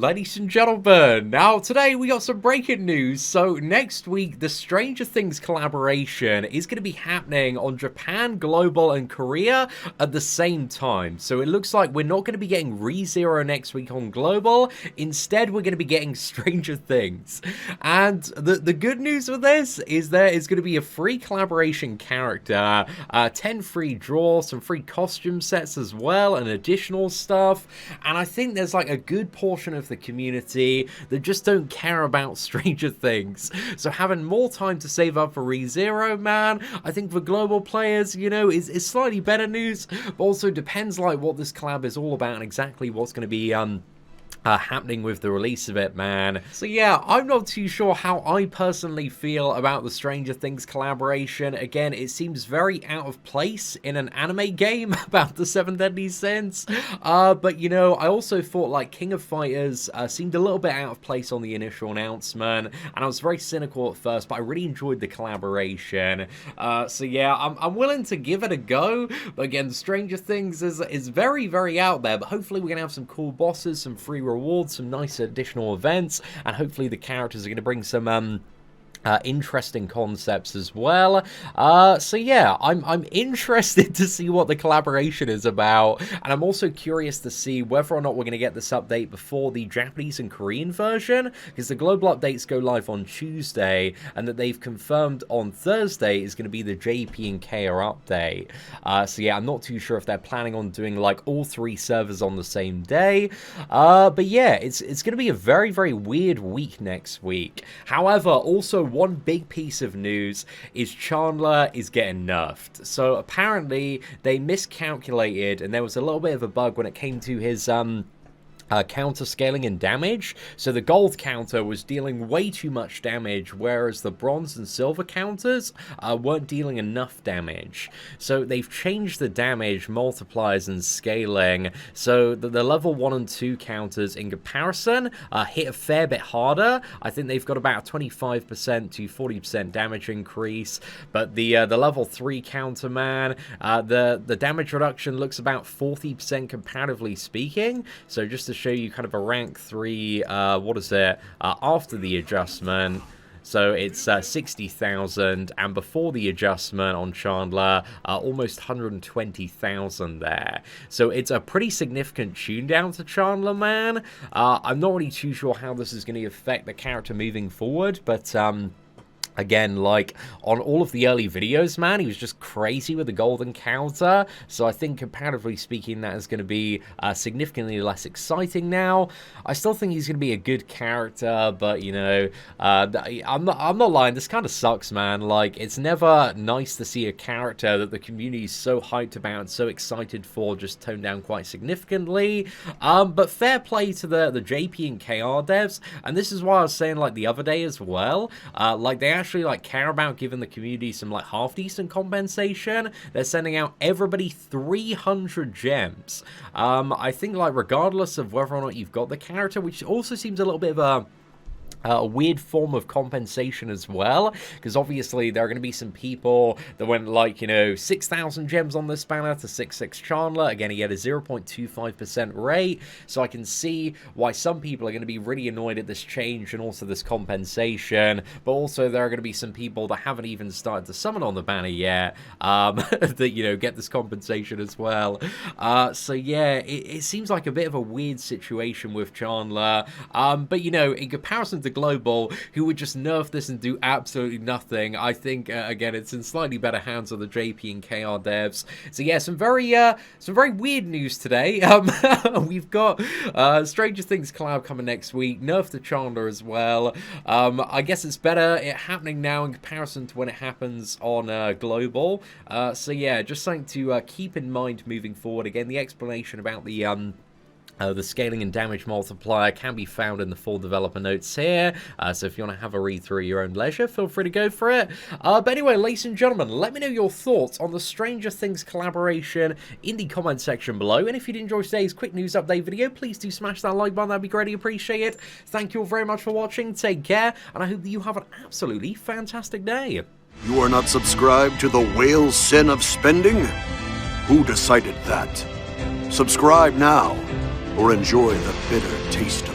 ladies and gentlemen, now today we got some breaking news. So next week, the Stranger Things collaboration is going to be happening on Japan, Global, and Korea at the same time. So it looks like we're not going to be getting ReZero next week on Global. Instead, we're going to be getting Stranger Things. And the good news with this is there is going to be a free collaboration character, 10 free draws, some free costume sets as well, and additional stuff. And I think there's like a good portion of the community that just don't care about Stranger Things. So having more time to save up for ReZero, man, I think for global players, you know, is slightly better news, but also depends like what this collab is all about and exactly what's going to be happening with the release of it, man. So yeah, I'm not too sure how I personally feel about the Stranger Things collaboration. Again, it seems very out of place in an anime game about the 7 Deadly Sins. But you know, I also thought like King of Fighters seemed a little bit out of place on the initial announcement, and I was very cynical at first, but I really enjoyed the collaboration. So yeah, I'm willing to give it a go. But again, Stranger Things is very, very out there, but hopefully we're gonna have some cool bosses, some free rewards, some nice additional events, and hopefully the characters are going to bring some interesting concepts as well. So yeah, I'm interested to see what the collaboration is about, and I'm also curious to see whether or not we're going to get this update before the Japanese and Korean version, because the global updates go live on Tuesday, and that they've confirmed on Thursday is going to be the JP and KR update. So yeah, I'm not too sure if they're planning on doing like all 3 servers on the same day. But yeah, it's going to be a very, very weird week next week. However, also one big piece of news is Chandler is getting nerfed. So apparently they miscalculated, and there was a little bit of a bug when it came to his counter scaling and damage. So the gold counter was dealing way too much damage, whereas the bronze and silver counters weren't dealing enough damage. So they've changed the damage multipliers and scaling, so the level 1 and 2 counters in comparison hit a fair bit harder. I think they've got about a 25% to 40% damage increase, but the level 3 counter, man, the damage reduction looks about 40% comparatively speaking. So just to show you kind of a rank 3, what is it, after the adjustment. So it's 60,000, and before the adjustment on Chandler, almost 120,000 there. So it's a pretty significant tune down to Chandler, man. I'm not really too sure how this is going to affect the character moving forward, but again, like, on all of the early videos, man, he was just crazy with the golden counter. So I think, comparatively speaking, that is going to be significantly less exciting now. I still think he's going to be a good character, but, you know, I'm not lying. This kind of sucks, man. Like, it's never nice to see a character that the community is so hyped about and so excited for just toned down quite significantly. But fair play to the JP and KR devs. And this is why I was saying, like, the other day as well. Like, they actually like care about giving the community some like half decent compensation. They're sending out everybody 300 gems. I think like regardless of whether or not you've got the character, which also seems a little bit of a weird form of compensation as well, because obviously there are going to be some people that went like, you know, 6,000 gems on this banner to 6.6 Chandler. Again, he had a 0.25% rate, so I can see why some people are going to be really annoyed at this change and also this compensation, but also there are going to be some people that haven't even started to summon on the banner yet that, you know, get this compensation as well. So yeah, it seems like a bit of a weird situation with Chandler, but you know, in comparison to Global, who would just nerf this and do absolutely nothing, I think again it's in slightly better hands of the JP and KR devs. So yeah, some very weird news today. We've got Stranger Things collab coming next week, nerf to Chandler as well. I guess it's better it happening now in comparison to when it happens on Global. So yeah, just something to keep in mind moving forward. Again, the explanation about the scaling and damage multiplier can be found in the full developer notes here, so if you want to have a read through at your own leisure, feel free to go for it. But anyway, ladies and gentlemen, let me know your thoughts on the Stranger Things collaboration in the comment section below, and if you did enjoy today's quick news update video, please do smash that like button, that'd be greatly appreciated. Thank you all very much for watching, take care, and I hope that you have an absolutely fantastic day. You are not subscribed to the whale sin of spending? Who decided that? Subscribe now, or enjoy the bitter taste